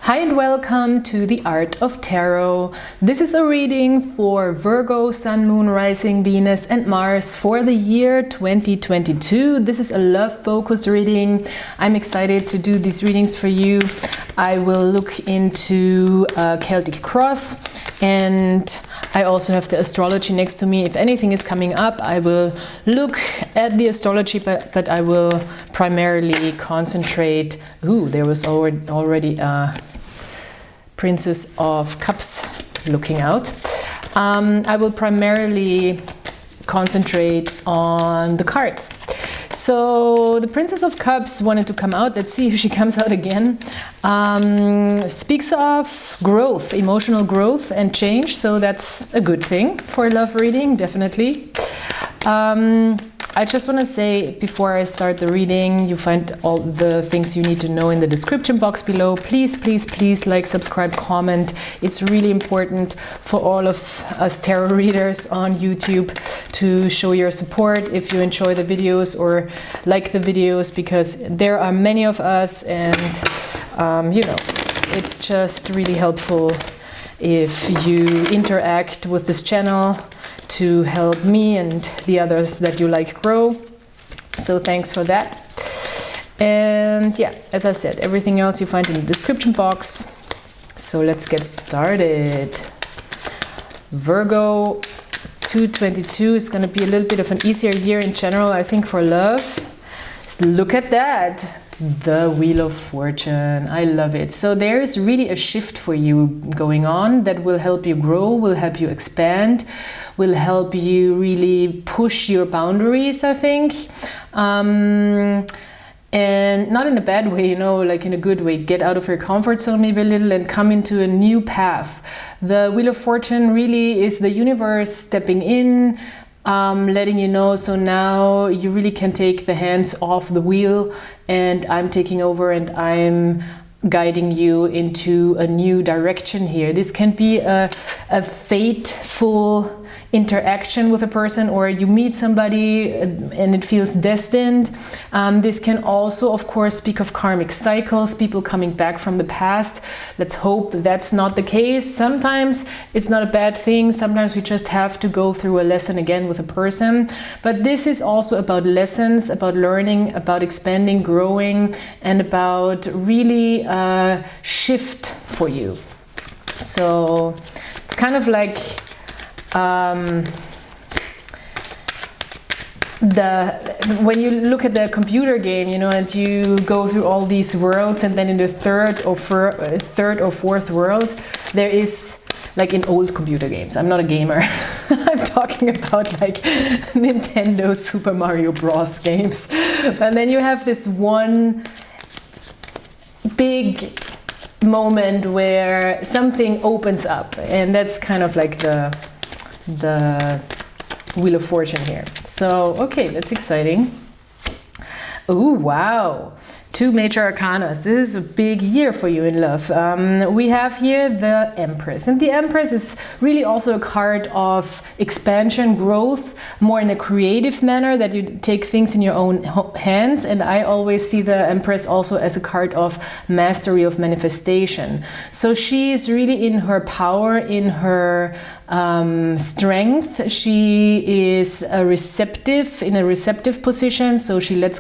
Hi and welcome to the Art of Tarot. This is a reading for Virgo, Sun, Moon, Rising, Venus and Mars for the year 2022. This is a love focus reading. I'm excited to do these readings for you. I will look into Celtic Cross, and I also have the astrology next to me. If anything is coming up, I will look at the astrology, but I will primarily concentrate. Ooh, there was already a Princess of Cups looking out. I will primarily concentrate on the cards. So the Princess of Cups wanted to come out. Let's see if she comes out again. Speaks of growth, emotional growth and change. So that's a good thing for a love reading, definitely. I just want to say before I start the reading, you find all the things you need to know in the description box below. Please, please, please like, subscribe, comment. It's really important for all of us tarot readers on YouTube to show your support if you enjoy the videos or like the videos, because there are many of us, and you know, it's just really helpful if you interact with this channel to help me and the others that you like grow. So thanks for that. And yeah, as I said, everything else you find in the description box. So let's get started. Virgo 2022 is going to be a little bit of an easier year in general, I think, for love. Look at that. The Wheel of Fortune. I love it. So there is really a shift for you going on that will help you grow, will help you expand, will help you really push your boundaries, I think. And not in a bad way, you know, like in a good way. Get out of your comfort zone maybe a little and come into a new path. The Wheel of Fortune really is the universe stepping in, letting you know, so now you really can take the hands off the wheel, and I'm taking over and I'm guiding you into a new direction here. This can be a fateful interaction with a person, or you meet somebody and it feels destined. This can also, of course, speak of karmic cycles, people coming back from the past. Let's hope that's not the case. Sometimes it's not a bad thing. Sometimes we just have to go through a lesson again with a person. But this is also about lessons, about learning, about expanding, growing, and about really shift for you. So it's kind of like when you look at the computer game, you know, and you go through all these worlds, and then in the third or fourth world, there is, like in old computer games, I'm not a gamer, I'm talking about like Nintendo Super Mario Bros. Games, and then you have this one big moment where something opens up, and that's kind of like the Wheel of Fortune here. So, okay, that's exciting. Oh, wow. 2 major arcana. This is a big year for you in love. We have here the Empress. And the Empress is really also a card of expansion, growth, more in a creative manner, that you take things in your own hands. And I always see the Empress also as a card of mastery, of manifestation. So she is really in her power, in her strength. She is in a receptive position, so she lets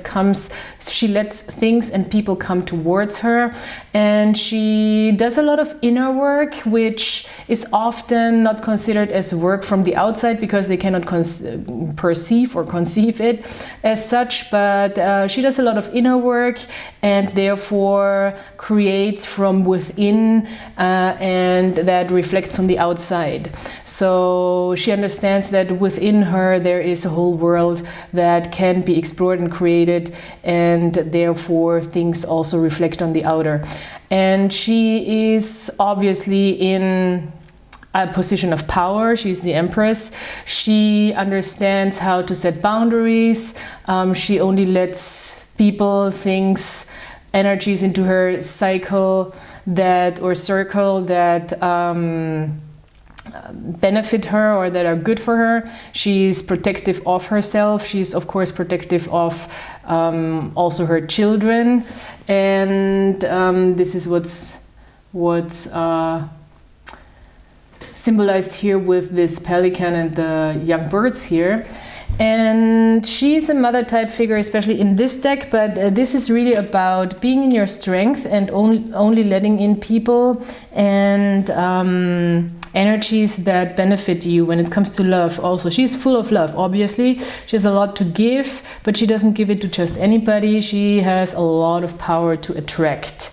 things and people come towards her, and she does a lot of inner work, which is often not considered as work from the outside because they cannot perceive or conceive it as such, but she does a lot of inner work and therefore creates from within, and that reflects on the outside. So she understands that within her there is a whole world that can be explored and created, and therefore things also reflect on the outer. And she is obviously in a position of power. She's the Empress. She understands how to set boundaries. She only lets people, things, energies into her cycle circle that benefit her or that are good for her. She's protective of herself. She's of course protective of also her children, and this is what's symbolized here with this pelican and the young birds here. And she's a mother type figure, especially in this deck, but this is really about being in your strength and only letting in people and energies that benefit you when it comes to love. Also, she's full of love, obviously. She has a lot to give, but she doesn't give it to just anybody. She has a lot of power to attract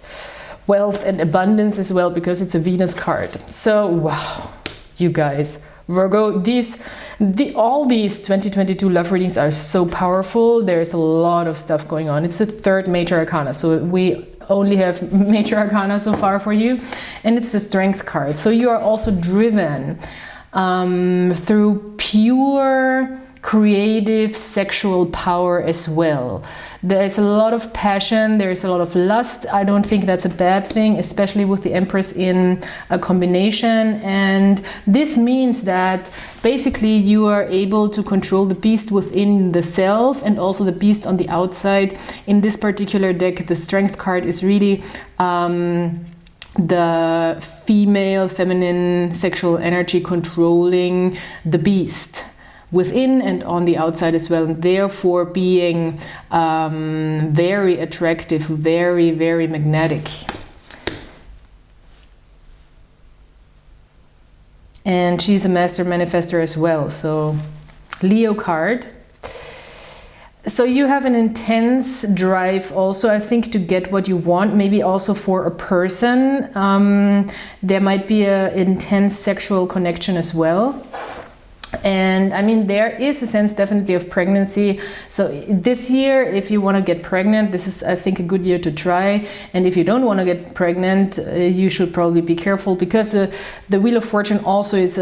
wealth and abundance as well, because it's a Venus card. So, wow, you guys. Virgo, all these 2022 love readings are so powerful. There's a lot of stuff going on. It's the third major arcana, so we only have major arcana so far for you, and it's the strength card. So you are also driven through pure creative sexual power as well. There's a lot of passion, there's a lot of lust. I don't think that's a bad thing, especially with the Empress in a combination. And this means that basically you are able to control the beast within the self and also the beast on the outside. In this particular deck, the strength card is really the female, feminine, sexual energy controlling the beast within and on the outside as well, and therefore being very attractive, very, very magnetic. And she's a master manifester as well, so Leo card. So you have an intense drive also, I think, to get what you want, maybe also for a person. There might be an intense sexual connection as well. And I mean, there is a sense definitely of pregnancy. So this year, if you want to get pregnant, this is, I think, a good year to try. And if you don't want to get pregnant, you should probably be careful, because the Wheel of Fortune also is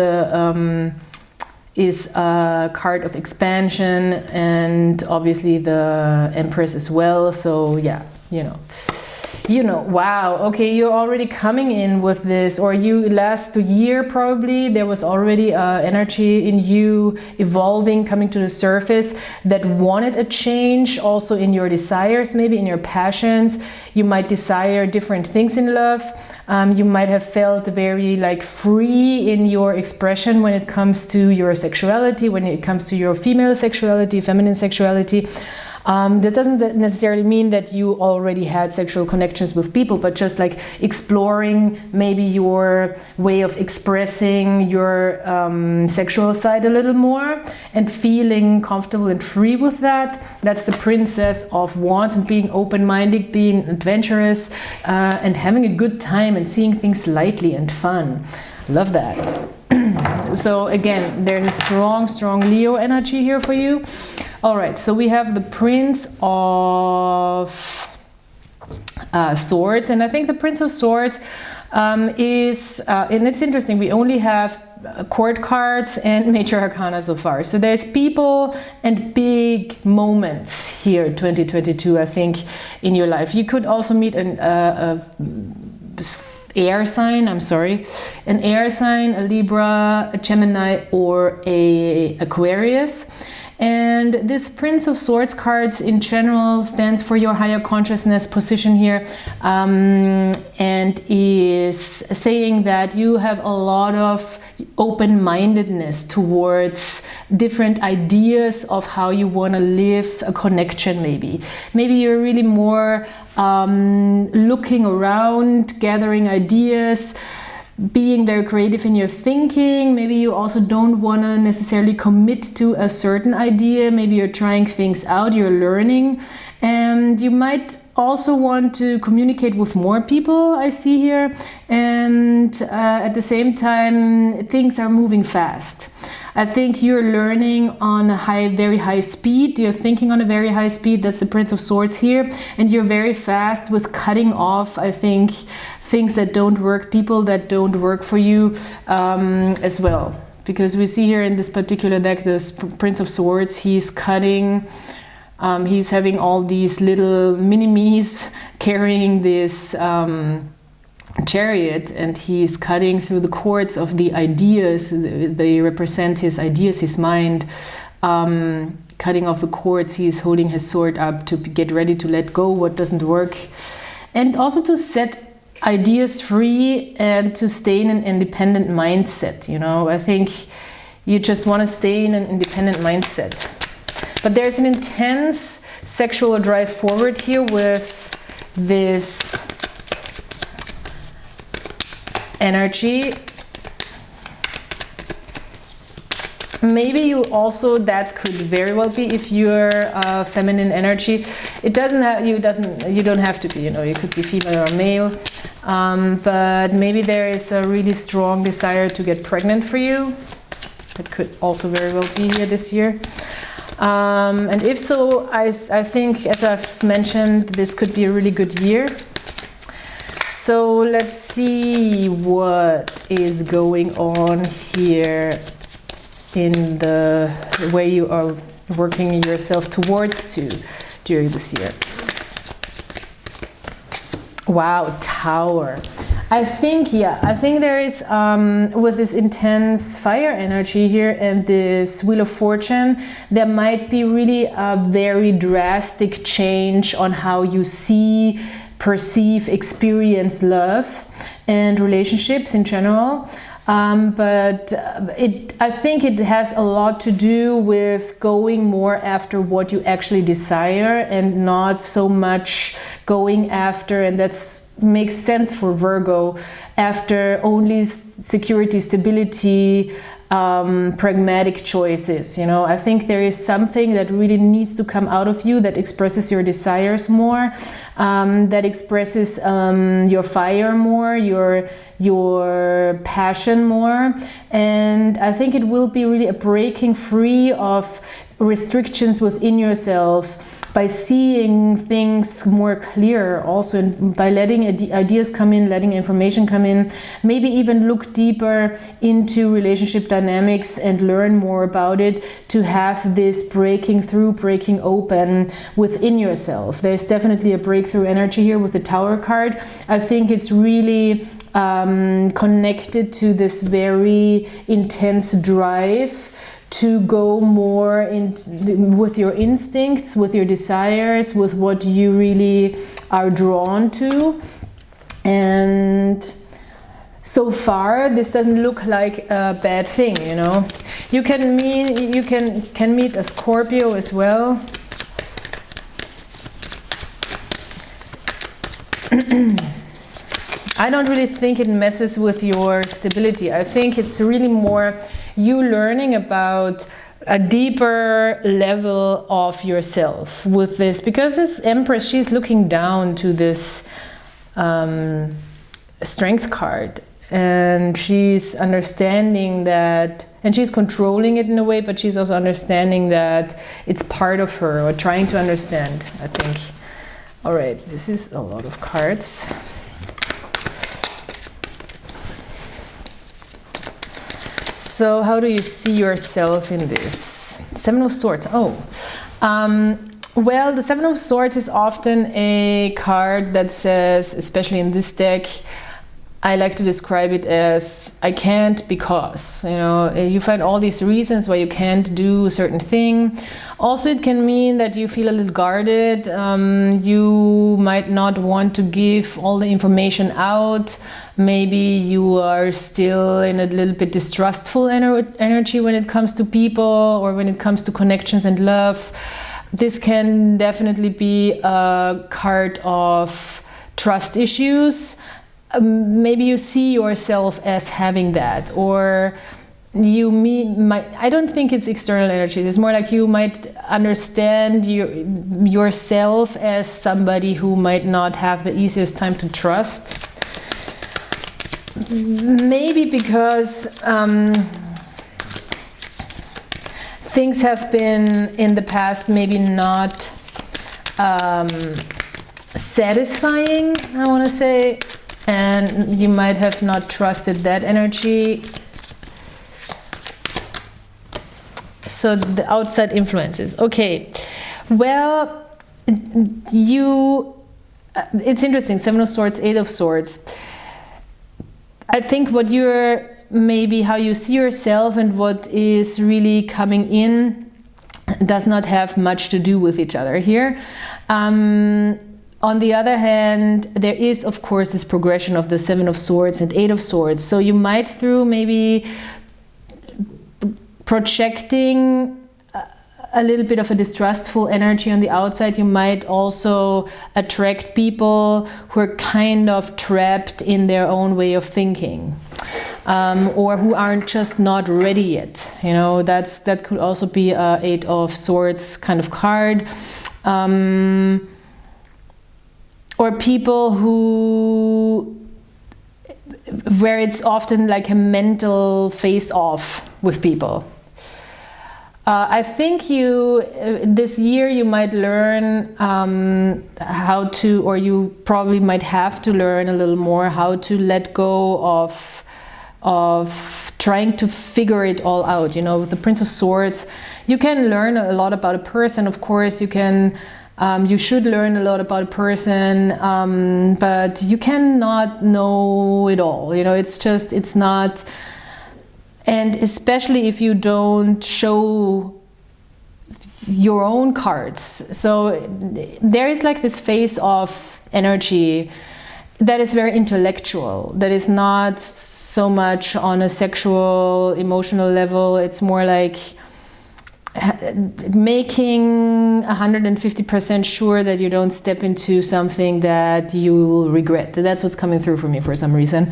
a card of expansion, and obviously the Empress as well. So yeah, you know, wow, okay, you're already coming in with this, or you last year probably, there was already energy in you evolving, coming to the surface, that wanted a change also in your desires, maybe in your passions. You might desire different things in love. You might have felt very like free in your expression when it comes to your sexuality, when it comes to your female sexuality, feminine sexuality. That doesn't necessarily mean that you already had sexual connections with people, but just like exploring maybe your way of expressing your sexual side a little more and feeling comfortable and free with that. That's the Princess of Wands, and being open-minded, being adventurous, and having a good time and seeing things lightly and fun. Love that. So again, there's a strong Leo energy here for you. All right, so we have the Prince of Swords, and I think the Prince of Swords and it's interesting, we only have court cards and major arcana so far. So there's people and big moments here, 2022, I think, in your life. You could also meet an air sign, an air sign, a Libra, a Gemini, or a Aquarius. And this Prince of Swords cards in general stands for your higher consciousness position here, and is saying that you have a lot of open-mindedness towards different ideas of how you want to live a connection. Maybe you're really more looking around, gathering ideas, being very creative in your thinking. Maybe you also don't want to necessarily commit to a certain idea. Maybe you're trying things out, you're learning, and you might also want to communicate with more people, I see here, and at the same time things are moving fast. I think you're learning on a very high speed. You're thinking on a very high speed. That's the Prince of Swords here. And you're very fast with cutting off, I think, things that don't work, people that don't work for you as well. Because we see here in this particular deck, this Prince of Swords, he's cutting, he's having all these little mini-me's carrying this chariot, and he's cutting through the cords of the ideas. They represent his ideas, his mind. Cutting off the cords, he's holding his sword up to get ready to let go what doesn't work, and also to set ideas free and to stay in an independent mindset, you know. I think you just want to stay in an independent mindset. But there's an intense sexual drive forward here with this energy. Maybe you also, that could very well be, if you're feminine energy, it doesn't have, you don't have to be, you know, you could be female or male, but maybe there is a really strong desire to get pregnant for you. That could also very well be here this year. And if so, I think, as I've mentioned, this could be a really good year. So let's see what is going on here in the way you are working yourself towards to during this year. Wow, Tower. I think there is, with this intense fire energy here and this Wheel of Fortune, there might be really a very drastic change on how you see, perceive, experience love and relationships in general. But I think it has a lot to do with going more after what you actually desire and not so much going after, and that makes sense for Virgo, after only security, stability, pragmatic choices. You know, I think there is something that really needs to come out of you that expresses your desires more, that expresses your fire more, your passion more. And I think it will be really a breaking free of restrictions within yourself, by seeing things more clear, also by letting ideas come in, letting information come in, maybe even look deeper into relationship dynamics and learn more about it, to have this breaking through, breaking open within yourself. There's definitely a breakthrough energy here with the Tower card. I think it's really connected to this very intense drive to go more in with your instincts, with your desires, with what you really are drawn to. And so far this doesn't look like a bad thing, you know. You can meet a Scorpio as well. I don't really think it messes with your stability. I think it's really more you learning about a deeper level of yourself with this, because this Empress, she's looking down to this Strength card, and she's understanding that, and she's controlling it in a way, but she's also understanding that it's part of her, or trying to understand, I think. All right, this is a lot of cards. So how do you see yourself in this? Seven of Swords. Oh, well, the Seven of Swords is often a card that says, especially in this deck, I like to describe it as I can't because, you know, you find all these reasons why you can't do a certain thing. Also, it can mean that you feel a little guarded. You might not want to give all the information out. Maybe you are still in a little bit distrustful energy when it comes to people, or when it comes to connections and love. This can definitely be a card of trust issues. Maybe you see yourself as having that, or you might, I don't think it's external energy. It's more like you might understand yourself as somebody who might not have the easiest time to trust. Maybe because things have been in the past maybe not satisfying, I want to say, and you might have not trusted that energy. So the outside influences. Okay, well, it's interesting. Seven of Swords, Eight of Swords. I think what you're, maybe how you see yourself and what is really coming in does not have much to do with each other here. on the other hand, there is, of course, this progression of the Seven of Swords and Eight of Swords. So you might, through maybe projecting a little bit of a distrustful energy on the outside, you might also attract people who are kind of trapped in their own way of thinking, or who aren't just not ready yet. You know, that could also be a Eight of Swords kind of card. Or people where it's often like a mental face-off with people. I think this year you might learn how to, or you probably might have to learn a little more how to let go of trying to figure it all out. You know, with the Prince of Swords, you can learn a lot about a person. Of course, you can. You should learn a lot about a person, but you cannot know it all. You know, it's not. And especially if you don't show your own cards. So there is like this face-off energy that is very intellectual, that is not so much on a sexual, emotional level. It's more like making 150% sure that you don't step into something that you will regret. That's what's coming through for me for some reason.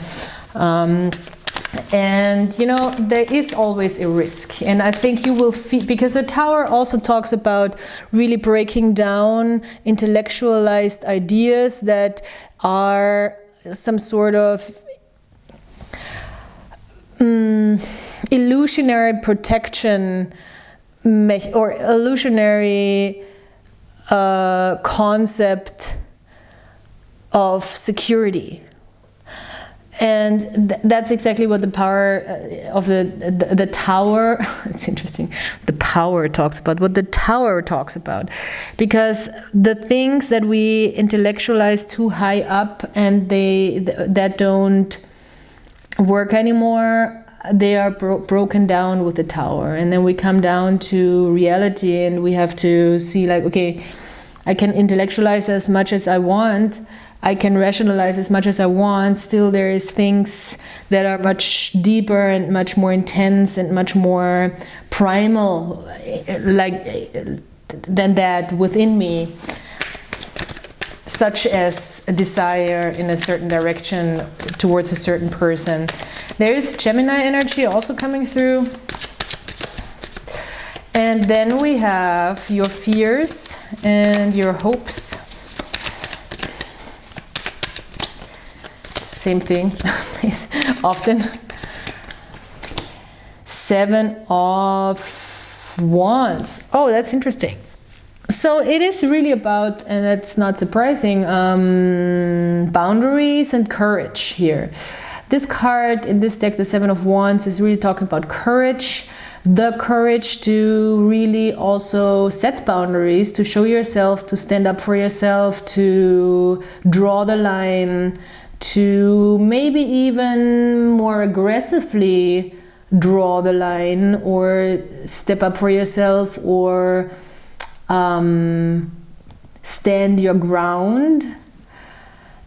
And you know, there is always a risk, and I think you will feel, because the Tower also talks about really breaking down intellectualized ideas that are some sort of illusionary protection or illusionary concept of security. And that's exactly what the power of the Tower, it's interesting, the power talks about, what the Tower talks about. Because the things that we intellectualize too high up and that don't work anymore, they are broken down with the Tower. And then we come down to reality and we have to see like, okay, I can intellectualize as much as I want, I can rationalize as much as I want, still there is things that are much deeper and much more intense and much more primal than that within me, such as a desire in a certain direction towards a certain person. There is Gemini energy also coming through. And then we have your fears and your hopes. Same thing, often. Seven of Wands. Oh, that's interesting. So it is really about, and that's not surprising, boundaries and courage here. This card in this deck, the Seven of Wands, is really talking about courage. The courage to really also set boundaries, to show yourself, to stand up for yourself, to draw the line, to maybe even more aggressively draw the line or step up for yourself, or stand your ground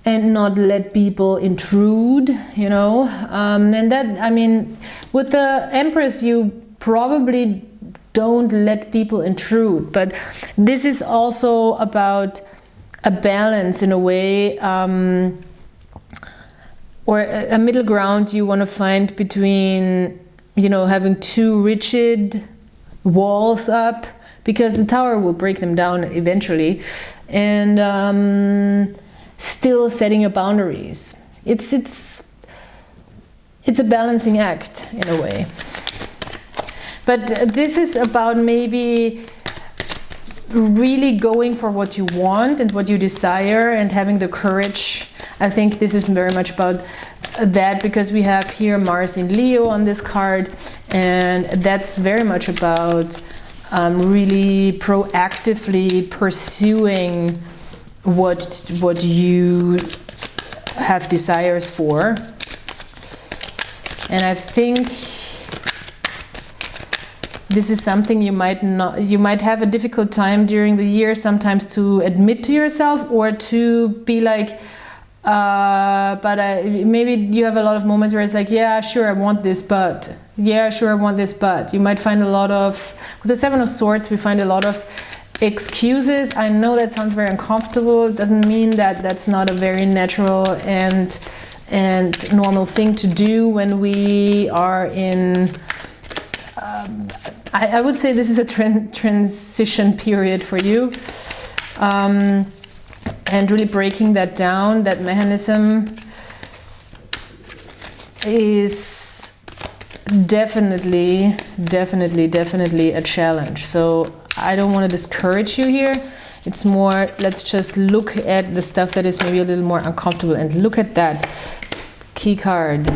and not let people intrude, you know. And that, I mean, with the Empress, you probably don't let people intrude, but this is also about a balance in a way, or a middle ground you want to find between, you know, having too rigid walls up, because the Tower will break them down eventually, and still setting your boundaries. It's a balancing act in a way. But this is about maybe really going for what you want and what you desire and having the courage. I think this is very much about that, because we have here Mars in Leo on this card, and that's very much about really proactively pursuing what you have desires for. And I think This is something you might have a difficult time during the year sometimes to admit to yourself, or to be like, maybe you have a lot of moments where it's like, yeah, sure, I want this, but yeah, sure, I want this, but you might find a lot of, with the Seven of Swords, we find a lot of excuses. I know that sounds very uncomfortable. It doesn't mean that that's not a very natural and normal thing to do when we are in I would say this is a transition period for you, and really breaking that down, that mechanism is definitely a challenge. So I don't want to discourage you here. It's more, let's just look at the stuff that is maybe a little more uncomfortable, and look at that key card.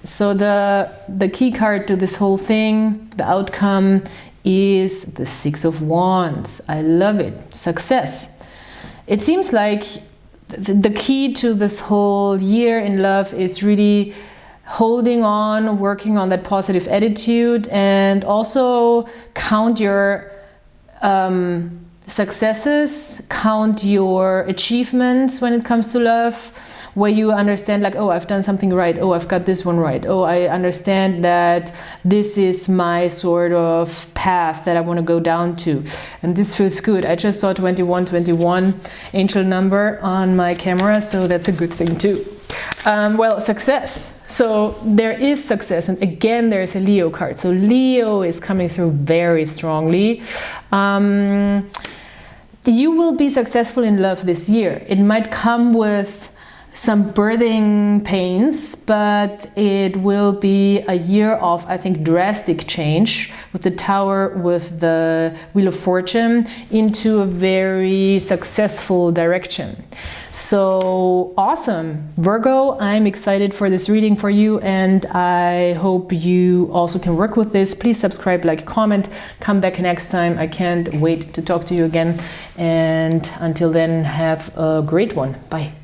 So the key card to this whole thing, the outcome, is the Six of Wands. I love it. Success. It seems like the key to this whole year in love is really holding on, working on that positive attitude, and also count your successes, count your achievements when it comes to love, where you understand like, oh, I've done something right, oh, I've got this one right, oh, I understand that this is my sort of path that I want to go down to, and this feels good. I just saw 2121 angel number on my camera, so that's a good thing too. Well, success. So there is success, and again there's a Leo card, so Leo is coming through very strongly. You will be successful in love this year. It might come with some birthing pains, but it will be a year of, I think, drastic change with the Tower, with the Wheel of Fortune, into a very successful direction. So awesome, Virgo, I'm excited for this reading for you, and I hope you also can work with this. Please subscribe, like, comment, come back next time. I can't wait to talk to you again, and until then, have a great one. Bye.